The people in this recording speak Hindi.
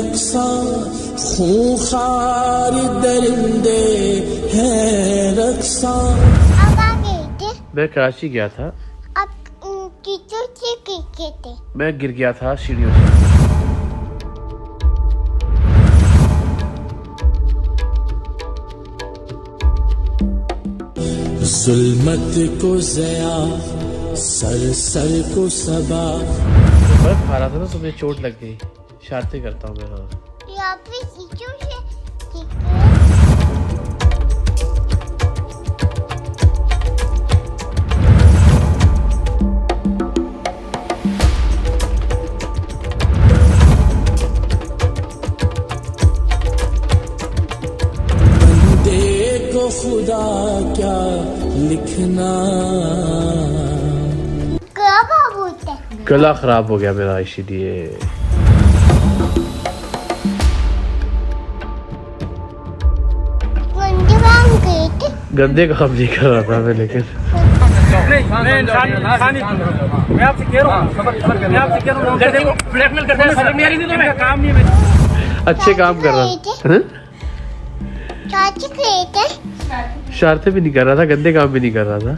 रक्सा खूंखार दरिंदे हैं रक्सा। अब आ गए थे? मैं कराची गया था। अब टीचर से गिरे थे? मैं गिर गया था सीढ़ियों से। जुल्मत को जया सर सर को सबा। बर्फ खा रहा था ना तो मुझे चोट लग गई। शरारतें करता हूँ मैं। हाँ या फिर टीचर से गिरे? खुदा क्या लिखना। कब होता है? गला खराब हो गया मेरा इसीलिए। गंदे काम नहीं कर रहा था मैं, लेकिन मैं आपसे कह रहा हूँ ब्लैकमेल करते हैं, काम नहीं है। अच्छे काम कर रहा था। शरारतें भी नहीं कर रहा था, गंदे काम भी नहीं कर रहा था।